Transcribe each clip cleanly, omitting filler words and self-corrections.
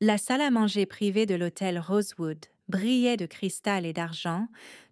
La salle à manger privée de l'hôtel Rosewood brillait de cristal et d'argent,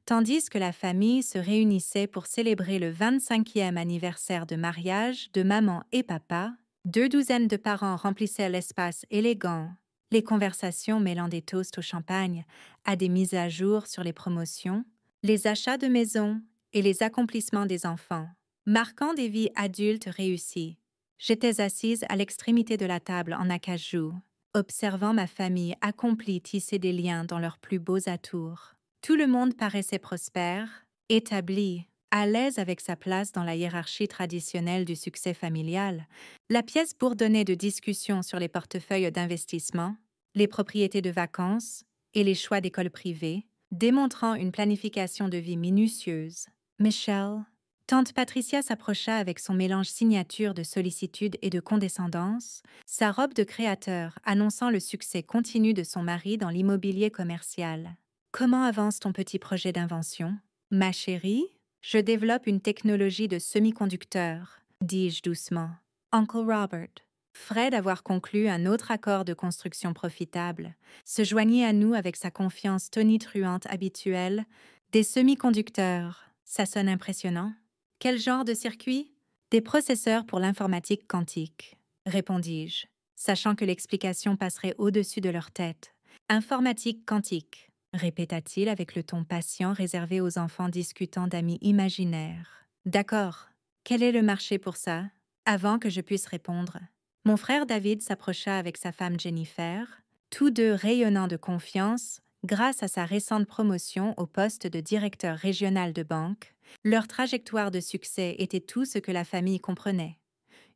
tandis que la famille se réunissait pour célébrer le 25e anniversaire de mariage de maman et papa. 2 douzaines de parents remplissaient l'espace élégant, les conversations mêlant des toasts au champagne à des mises à jour sur les promotions, les achats de maisons et les accomplissements des enfants, marquant des vies adultes réussies. J'étais assise à l'extrémité de la table en acajou, observant ma famille accomplie tisser des liens dans leurs plus beaux atours. Tout le monde paraissait prospère, établi, à l'aise avec sa place dans la hiérarchie traditionnelle du succès familial. La pièce bourdonnait de discussions sur les portefeuilles d'investissement, les propriétés de vacances et les choix d'écoles privées, démontrant une planification de vie minutieuse. Michelle, tante Patricia s'approcha avec son mélange signature de sollicitude et de condescendance, sa robe de créateur annonçant le succès continu de son mari dans l'immobilier commercial. Comment avance ton petit projet d'invention? Ma chérie, je développe une technologie de semi-conducteur, dis-je doucement. Uncle Robert, frais d'avoir conclu un autre accord de construction profitable, se joignit à nous avec sa confiance tonitruante habituelle. Des semi-conducteurs, ça sonne impressionnant. Quel genre de circuit? Des processeurs pour l'informatique quantique, répondis-je, sachant que l'explication passerait au-dessus de leur tête. Informatique quantique, répéta-t-il avec le ton patient réservé aux enfants discutant d'amis imaginaires. D'accord. Quel est le marché pour ça? Avant que je puisse répondre, mon frère David s'approcha avec sa femme Jennifer, tous deux rayonnant de confiance grâce à sa récente promotion au poste de directeur régional de banque. Leur trajectoire de succès était tout ce que la famille comprenait.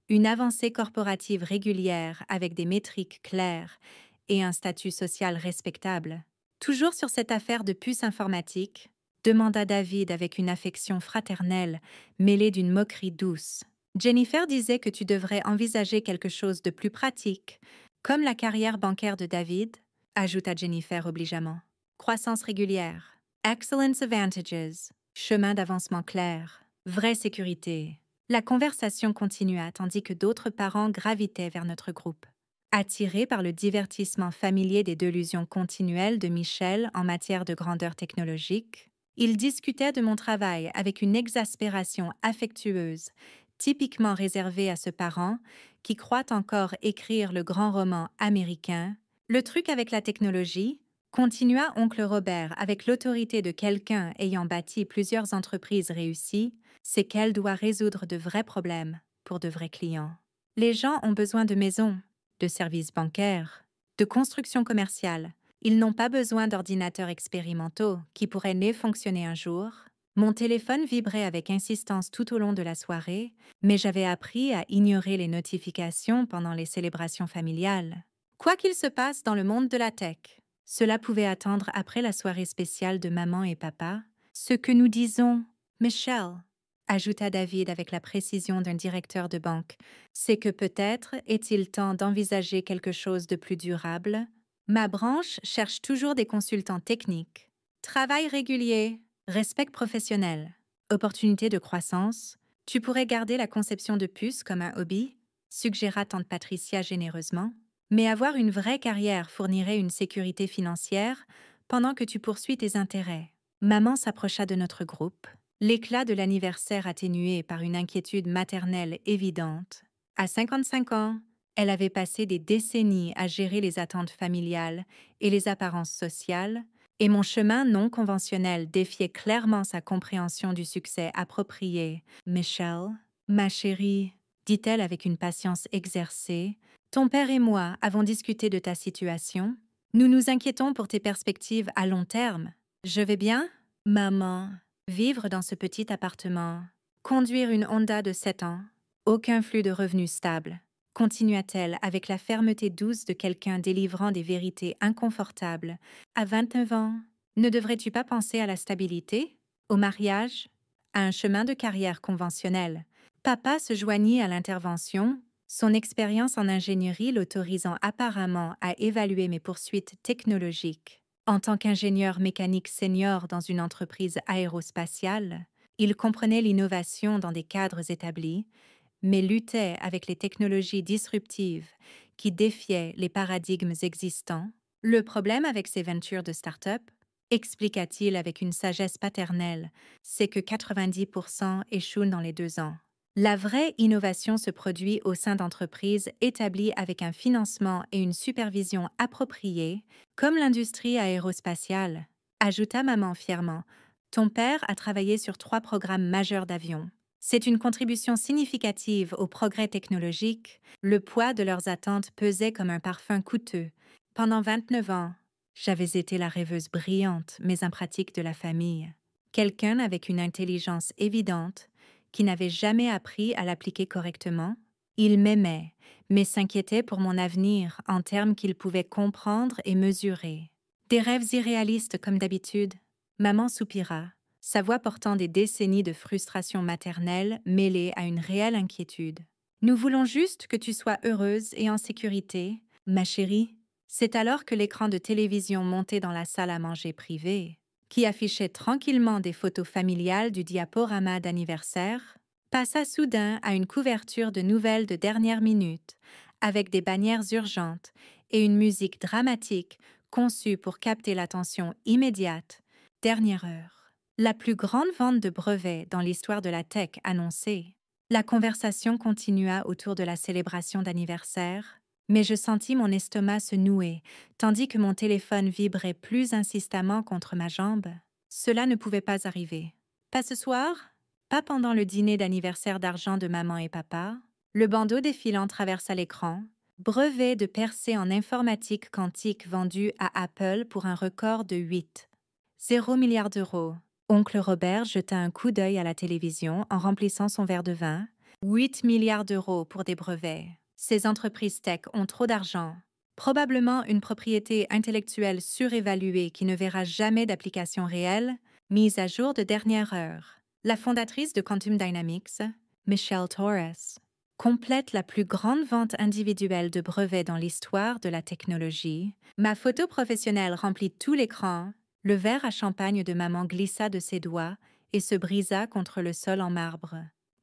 Une avancée corporative régulière avec des métriques claires et un statut social respectable. Toujours sur cette affaire de puce informatique, demanda David avec une affection fraternelle mêlée d'une moquerie douce. Jennifer disait que tu devrais envisager quelque chose de plus pratique, comme la carrière bancaire de David, ajouta Jennifer obligeamment. Croissance régulière, excellence advantages, chemin d'avancement clair, vraie sécurité. La conversation continua tandis que d'autres parents gravitaient vers notre groupe. Attirés par le divertissement familier des delusions continuelles de Michel en matière de grandeur technologique, ils discutaient de mon travail avec une exaspération affectueuse, typiquement réservée à ce parent qui croit encore écrire le grand roman américain. Le truc avec la technologie, continua oncle Robert avec l'autorité de quelqu'un ayant bâti plusieurs entreprises réussies, c'est qu'elle doit résoudre de vrais problèmes pour de vrais clients. Les gens ont besoin de maisons, de services bancaires, de construction commerciale. Ils n'ont pas besoin d'ordinateurs expérimentaux qui pourraient né fonctionner un jour. Mon téléphone vibrait avec insistance tout au long de la soirée, mais j'avais appris à ignorer les notifications pendant les célébrations familiales. Quoi qu'il se passe dans le monde de la tech, cela pouvait attendre après la soirée spéciale de maman et papa. Ce que nous disons, Michelle, ajouta David avec la précision d'un directeur de banque, c'est que peut-être est-il temps d'envisager quelque chose de plus durable. Ma branche cherche toujours des consultants techniques. Travail régulier, respect professionnel, opportunité de croissance. Tu pourrais garder la conception de puces comme un hobby, suggéra tante Patricia généreusement, mais avoir une vraie carrière fournirait une sécurité financière pendant que tu poursuis tes intérêts. Maman s'approcha de notre groupe, l'éclat de l'anniversaire atténué par une inquiétude maternelle évidente. À 55 ans, elle avait passé des décennies à gérer les attentes familiales et les apparences sociales, et mon chemin non conventionnel défiait clairement sa compréhension du succès approprié. Michelle, ma chérie, dit-elle avec une patience exercée, ton père et moi avons discuté de ta situation. Nous nous inquiétons pour tes perspectives à long terme. Je vais bien? Maman, vivre dans ce petit appartement, conduire une Honda de 7 ans, aucun flux de revenus stable, continua-t-elle avec la fermeté douce de quelqu'un délivrant des vérités inconfortables. À 29 ans, ne devrais-tu pas penser à la stabilité, au mariage, à un chemin de carrière conventionnel? Papa se joignit à l'intervention, son expérience en ingénierie l'autorisant apparemment à évaluer mes poursuites technologiques. En tant qu'ingénieur mécanique senior dans une entreprise aérospatiale, il comprenait l'innovation dans des cadres établis, mais luttait avec les technologies disruptives qui défiait les paradigmes existants. Le problème avec ces ventures de start-up, expliqua-t-il avec une sagesse paternelle, c'est que 90% échouent dans les 2 ans. La vraie innovation se produit au sein d'entreprises établies avec un financement et une supervision appropriés, comme l'industrie aérospatiale, ajouta maman fièrement. Ton père a travaillé sur 3 programmes majeurs d'avions. C'est une contribution significative au progrès technologique. Le poids de leurs attentes pesait comme un parfum coûteux. Pendant 29 ans, j'avais été la rêveuse brillante mais impratique de la famille. Quelqu'un avec une intelligence évidente, qui n'avait jamais appris à l'appliquer correctement. Il m'aimait, mais s'inquiétait pour mon avenir en termes qu'il pouvait comprendre et mesurer. Des rêves irréalistes comme d'habitude. Maman soupira, sa voix portant des décennies de frustration maternelle mêlée à une réelle inquiétude. Nous voulons juste que tu sois heureuse et en sécurité, ma chérie. C'est alors que l'écran de télévision monté dans la salle à manger privée, qui affichait tranquillement des photos familiales du diaporama d'anniversaire, passa soudain à une couverture de nouvelles de dernière minute, avec des bannières urgentes et une musique dramatique conçue pour capter l'attention immédiate. Dernière heure. La plus grande vente de brevets dans l'histoire de la tech annoncée. La conversation continua autour de la célébration d'anniversaire, mais je sentis mon estomac se nouer, tandis que mon téléphone vibrait plus insistamment contre ma jambe. Cela ne pouvait pas arriver. Pas ce soir? Pas pendant le dîner d'anniversaire d'argent de maman et papa. Le bandeau défilant traversa l'écran. Brevet de percée en informatique quantique vendu à Apple pour un record de 0 milliard d'euros. Oncle Robert jeta un coup d'œil à la télévision en remplissant son verre de vin. 8 milliards d'euros pour des brevets. Ces entreprises tech ont trop d'argent. Probablement une propriété intellectuelle surévaluée qui ne verra jamais d'application réelle, mise à jour de dernière heure. La fondatrice de Quantum Dynamics, Michelle Torres, complète la plus grande vente individuelle de brevets dans l'histoire de la technologie. Ma photo professionnelle remplit tout l'écran. Le verre à champagne de maman glissa de ses doigts et se brisa contre le sol en marbre.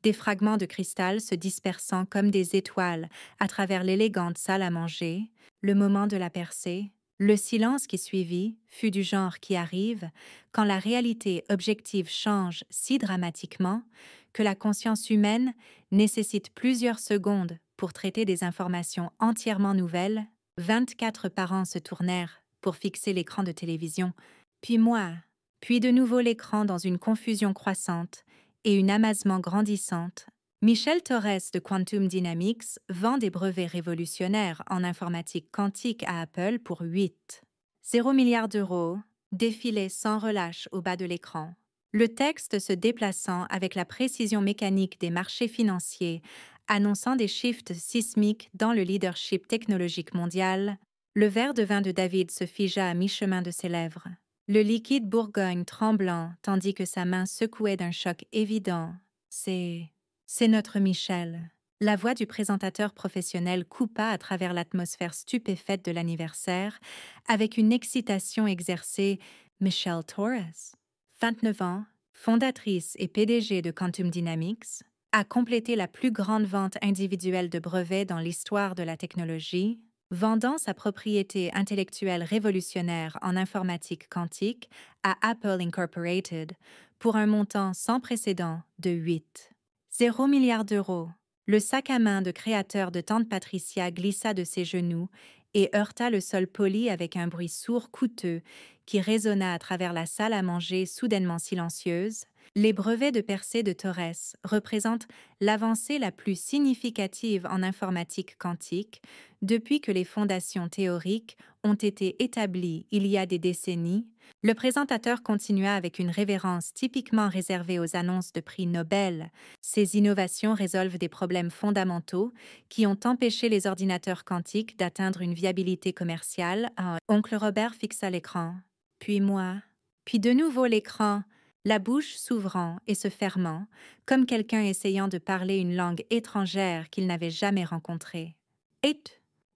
Des fragments de cristal se dispersant comme des étoiles à travers l'élégante salle à manger, le moment de la percée, le silence qui suivit fut du genre qui arrive quand la réalité objective change si dramatiquement que la conscience humaine nécessite plusieurs secondes pour traiter des informations entièrement nouvelles. 24 parents se tournèrent pour fixer l'écran de télévision, puis moi, puis de nouveau l'écran dans une confusion croissante et une amasement grandissante. Michelle Torres de Quantum Dynamics vend des brevets révolutionnaires en informatique quantique à Apple pour 0 milliard d'euros, défilait sans relâche au bas de l'écran. Le texte se déplaçant avec la précision mécanique des marchés financiers, annonçant des shifts sismiques dans le leadership technologique mondial, le verre de vin de David se figea à mi-chemin de ses lèvres. Le liquide Bourgogne tremblant tandis que sa main secouait d'un choc évident. C'est notre Michel. La voix du présentateur professionnel coupa à travers l'atmosphère stupéfaite de l'anniversaire avec une excitation exercée. Michelle Torres, 29 ans, fondatrice et PDG de Quantum Dynamics, a complété la plus grande vente individuelle de brevets dans l'histoire de la technologie, vendant sa propriété intellectuelle révolutionnaire en informatique quantique à Apple Incorporated pour un montant sans précédent de 0 milliard d'euros. Le sac à main de créateur de Tante Patricia glissa de ses genoux et heurta le sol poli avec un bruit sourd coûteux qui résonna à travers la salle à manger soudainement silencieuse. Les brevets de percée de Torres représentent l'avancée la plus significative en informatique quantique depuis que les fondations théoriques ont été établies il y a des décennies. Le présentateur continua avec une révérence typiquement réservée aux annonces de prix Nobel. Ces innovations résolvent des problèmes fondamentaux qui ont empêché les ordinateurs quantiques d'atteindre une viabilité commerciale. Oncle Robert fixa l'écran, puis moi, puis de nouveau l'écran, la bouche s'ouvrant et se fermant, comme quelqu'un essayant de parler une langue étrangère qu'il n'avait jamais rencontrée.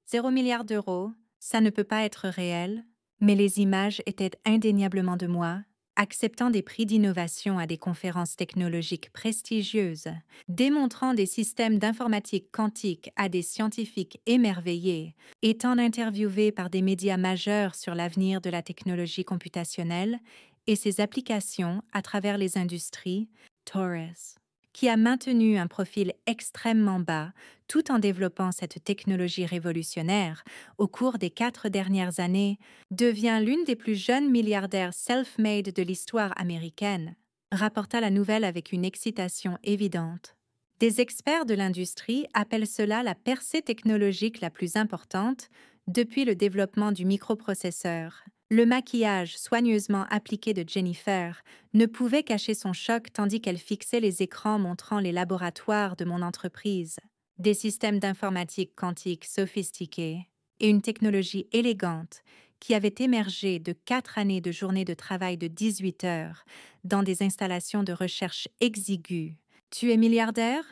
0 milliard d'euros, ça ne peut pas être réel, mais les images étaient indéniablement de moi, acceptant des prix d'innovation à des conférences technologiques prestigieuses, démontrant des systèmes d'informatique quantique à des scientifiques émerveillés, étant interviewée par des médias majeurs sur l'avenir de la technologie computationnelle et ses applications à travers les industries, Torres, qui a maintenu un profil extrêmement bas tout en développant cette technologie révolutionnaire au cours des 4 dernières années, devient l'une des plus jeunes milliardaires self-made de l'histoire américaine, rapporta la nouvelle avec une excitation évidente. Des experts de l'industrie appellent cela la percée technologique la plus importante depuis le développement du microprocesseur. Le maquillage soigneusement appliqué de Jennifer ne pouvait cacher son choc tandis qu'elle fixait les écrans montrant les laboratoires de mon entreprise, des systèmes d'informatique quantique sophistiqués et une technologie élégante qui avait émergé de 4 années de journée de travail de 18 heures dans des installations de recherche exiguës. « Tu es milliardaire ?»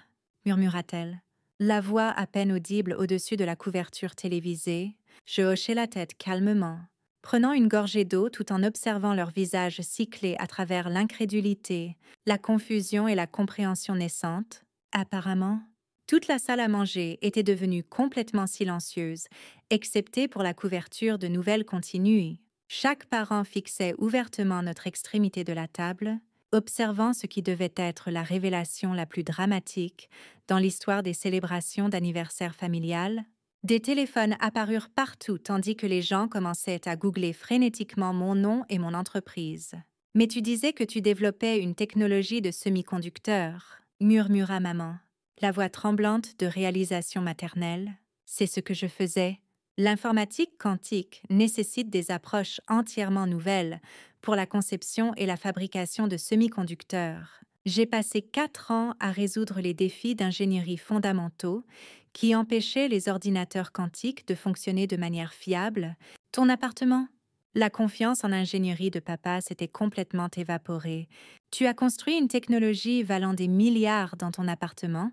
murmura-t-elle. La voix à peine audible au-dessus de la couverture télévisée, je hochai la tête calmement, prenant une gorgée d'eau tout en observant leurs visages cyclés à travers l'incrédulité, la confusion et la compréhension naissante. Apparemment, toute la salle à manger était devenue complètement silencieuse, excepté pour la couverture de nouvelles continues. Chaque parent fixait ouvertement notre extrémité de la table, observant ce qui devait être la révélation la plus dramatique dans l'histoire des célébrations d'anniversaire familial. Des téléphones apparurent partout tandis que les gens commençaient à googler frénétiquement mon nom et mon entreprise. « Mais tu disais que tu développais une technologie de semi-conducteur, » murmura maman, la voix tremblante de réalisation maternelle. « C'est ce que je faisais. L'informatique quantique nécessite des approches entièrement nouvelles pour la conception et la fabrication de semi-conducteurs. J'ai passé 4 ans à résoudre les défis d'ingénierie fondamentaux qui empêchaient les ordinateurs quantiques de fonctionner de manière fiable. Ton appartement? » La confiance en ingénierie de papa s'était complètement évaporée. « Tu as construit une technologie valant des milliards dans ton appartement? »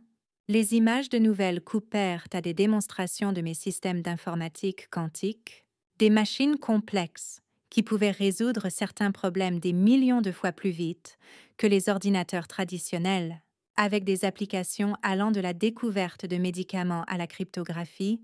Les images de nouvelles coupèrent à des démonstrations de mes systèmes d'informatique quantique, des machines complexes qui pouvaient résoudre certains problèmes des millions de fois plus vite que les ordinateurs traditionnels, avec des applications allant de la découverte de médicaments à la cryptographie,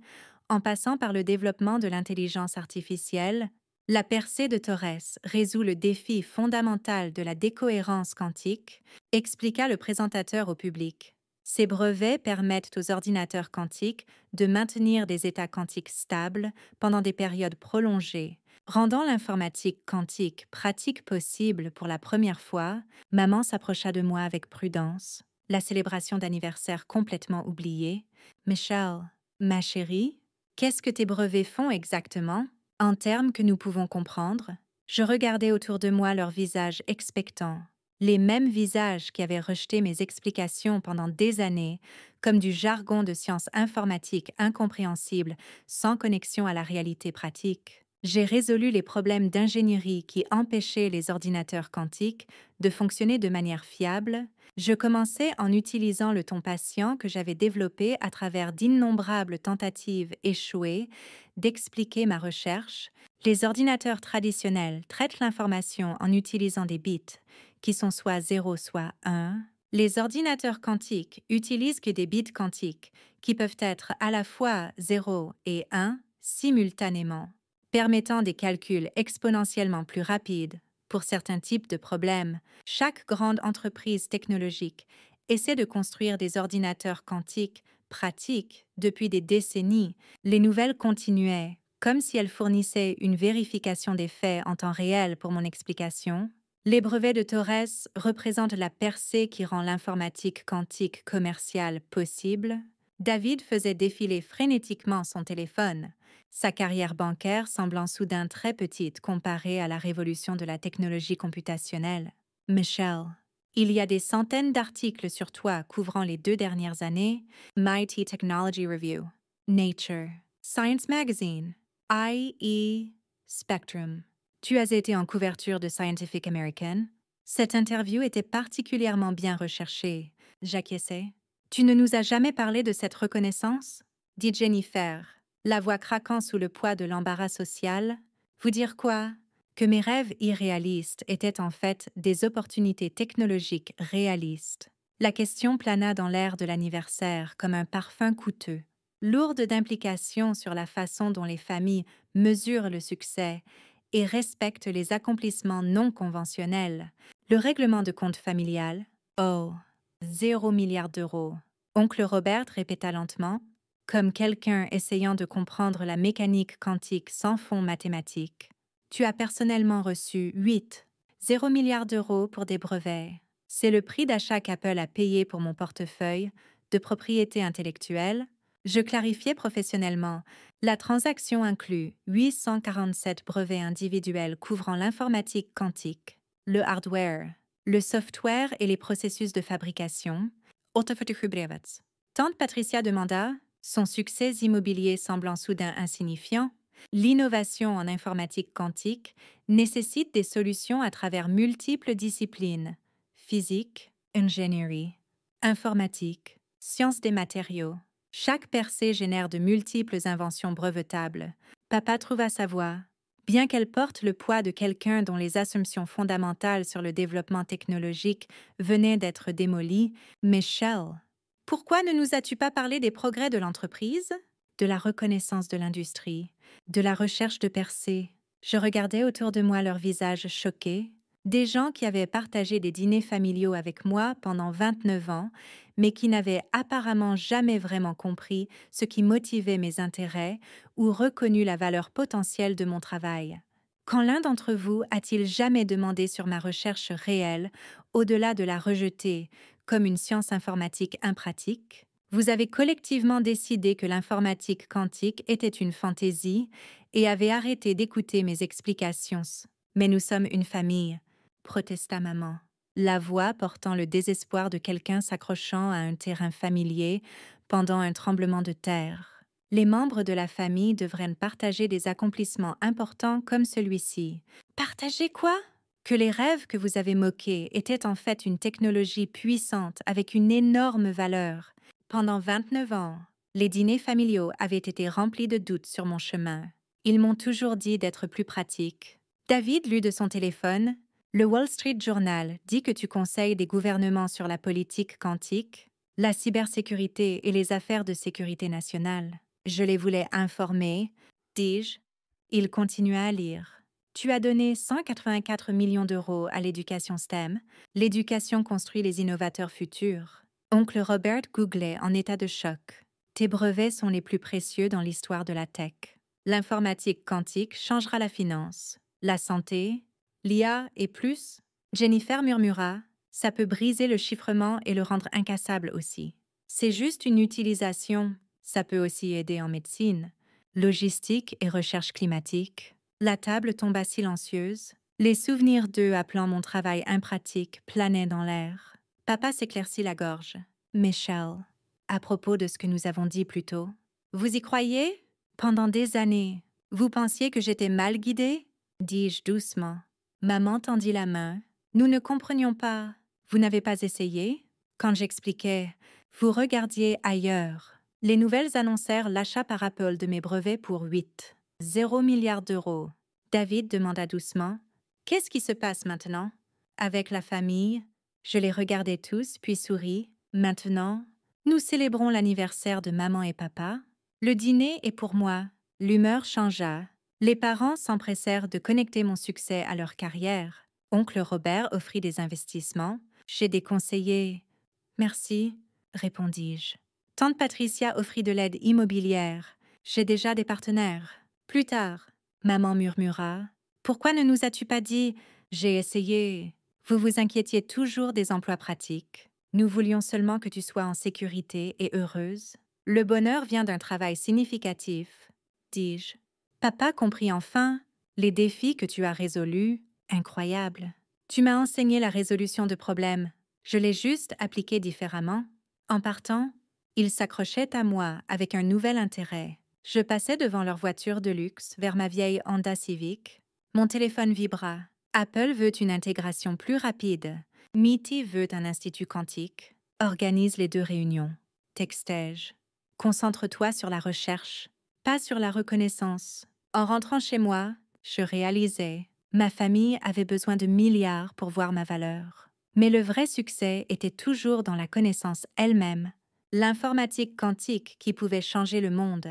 en passant par le développement de l'intelligence artificielle. La percée de Torres résout le défi fondamental de la décohérence quantique, expliqua le présentateur au public. Ces brevets permettent aux ordinateurs quantiques de maintenir des états quantiques stables pendant des périodes prolongées. Rendant l'informatique quantique pratique possible pour la première fois, maman s'approcha de moi avec prudence, la célébration d'anniversaire complètement oubliée. « Michelle, ma chérie, qu'est-ce que tes brevets font exactement, en termes que nous pouvons comprendre ?» Je regardais autour de moi leurs visages expectants. Les mêmes visages qui avaient rejeté mes explications pendant des années, comme du jargon de sciences informatiques incompréhensible sans connexion à la réalité pratique. J'ai résolu les problèmes d'ingénierie qui empêchaient les ordinateurs quantiques de fonctionner de manière fiable. Je commençais en utilisant le ton patient que j'avais développé à travers d'innombrables tentatives échouées d'expliquer ma recherche. Les ordinateurs traditionnels traitent l'information en utilisant des bits, qui sont soit 0 soit 1. Les ordinateurs quantiques utilisent que des bits quantiques, qui peuvent être à la fois 0 et 1 simultanément, permettant des calculs exponentiellement plus rapides. Pour certains types de problèmes, chaque grande entreprise technologique essaie de construire des ordinateurs quantiques pratiques depuis des décennies. Les nouvelles continuaient, comme si elles fournissaient une vérification des faits en temps réel pour mon explication. Les brevets de Torres représentent la percée qui rend l'informatique quantique commerciale possible. David faisait défiler frénétiquement son téléphone, sa carrière bancaire semblant soudain très petite comparée à la révolution de la technologie computationnelle. « Michelle, il y a des centaines d'articles sur toi couvrant les 2 dernières années. MIT Technology Review, Nature, Science Magazine, IE, Spectrum. Tu as été en couverture de Scientific American. Cette interview était particulièrement bien recherchée. » J'acquiesçai. « Tu ne nous as jamais parlé de cette reconnaissance ?» dit Jennifer, la voix craquant sous le poids de l'embarras social. « Vous dire quoi? que mes rêves irréalistes étaient en fait des opportunités technologiques réalistes. La question plana dans l'air de l'anniversaire comme un parfum coûteux, lourde d'implications sur la façon dont les familles mesurent le succès et respectent les accomplissements non conventionnels. Le règlement de compte familial, oh, 0 milliard d'euros. Oncle Robert répéta lentement, comme quelqu'un essayant de comprendre la mécanique quantique sans fond mathématique. Tu as personnellement reçu 0 milliard d'euros pour des brevets. C'est le prix d'achat qu'Apple a payé pour mon portefeuille de propriété intellectuelle. Je clarifiais professionnellement. La transaction inclut 847 brevets individuels couvrant l'informatique quantique, le hardware, le software et les processus de fabrication. Tante Patricia demanda, son succès immobilier semblant soudain insignifiant. L'innovation en informatique quantique nécessite des solutions à travers multiples disciplines: physique, ingénierie, informatique, sciences des matériaux. Chaque percée génère de multiples inventions brevetables. Papa trouva sa voie. Bien qu'elle porte le poids de quelqu'un dont les assumptions fondamentales sur le développement technologique venaient d'être démolies, Michelle, pourquoi ne nous as-tu pas parlé des progrès de l'entreprise, de la reconnaissance de l'industrie, de la recherche de percées? Je regardais autour de moi leurs visages choqués, des gens qui avaient partagé des dîners familiaux avec moi pendant 29 ans, mais qui n'avaient apparemment jamais vraiment compris ce qui motivait mes intérêts ou reconnu la valeur potentielle de mon travail. Quand l'un d'entre vous a-t-il jamais demandé sur ma recherche réelle, au-delà de la rejeter comme une science informatique impratique? Vous avez collectivement décidé que l'informatique quantique était une fantaisie et avez arrêté d'écouter mes explications. Mais nous sommes une famille, protesta maman, la voix portant le désespoir de quelqu'un s'accrochant à un terrain familier pendant un tremblement de terre. Les membres de la famille devraient partager des accomplissements importants comme celui-ci. Partager quoi? Que les rêves que vous avez moqués étaient en fait une technologie puissante avec une énorme valeur. Pendant 29 ans, les dîners familiaux avaient été remplis de doutes sur mon chemin. Ils m'ont toujours dit d'être plus pratique. David lut de son téléphone. Le Wall Street Journal dit que tu conseilles des gouvernements sur la politique quantique, la cybersécurité et les affaires de sécurité nationale. Je les voulais informer, dis-je. Il continua à lire. Tu as donné 184 millions d'euros à l'éducation STEM. L'éducation construit les innovateurs futurs. Oncle Robert googlait en état de choc. Tes brevets sont les plus précieux dans l'histoire de la tech. L'informatique quantique changera la finance, la santé, l'IA et plus. Jennifer murmura. Ça peut briser le chiffrement et le rendre incassable aussi. C'est juste une utilisation. Ça peut aussi aider en médecine, logistique et recherche climatique. La table tomba silencieuse. Les souvenirs d'eux appelant mon travail impratique planaient dans l'air. Papa s'éclaircit la gorge. Michelle, à propos de ce que nous avons dit plus tôt, vous y croyez? Pendant des années, vous pensiez que j'étais mal guidée? Dis-je doucement. Maman tendit la main. Nous ne comprenions pas. Vous n'avez pas essayé? Quand j'expliquais, vous regardiez ailleurs. Les nouvelles annoncèrent l'achat par Apple de mes brevets pour 0 milliard d'euros. David demanda doucement. Qu'est-ce qui se passe maintenant? Avec la famille, je les regardai tous, puis souris. Maintenant, nous célébrons l'anniversaire de maman et papa. Le dîner est pour moi. L'humeur changea. Les parents s'empressèrent de connecter mon succès à leur carrière. Oncle Robert offrit des investissements. Chez des conseillers. Merci, répondis-je. Tante Patricia offrit de l'aide immobilière. J'ai déjà des partenaires. Plus tard, maman murmura. Pourquoi ne nous as-tu pas dit? J'ai essayé. Vous vous inquiétiez toujours des emplois pratiques. Nous voulions seulement que tu sois en sécurité et heureuse. Le bonheur vient d'un travail significatif, dis-je. Papa comprit enfin les défis que tu as résolus. Incroyable. Tu m'as enseigné la résolution de problèmes. Je l'ai juste appliqué différemment. En partant, ils s'accrochaient à moi avec un nouvel intérêt. Je passais devant leur voiture de luxe vers ma vieille Honda Civic. Mon téléphone vibra. Apple veut une intégration plus rapide. MIT veut un institut quantique. Organise les 2 réunions. Textai-je. Concentre-toi sur la recherche, pas sur la reconnaissance. En rentrant chez moi, je réalisais Ma famille avait besoin de milliards pour voir ma valeur. Mais le vrai succès était toujours dans la connaissance elle-même, l'informatique quantique qui pouvait changer le monde.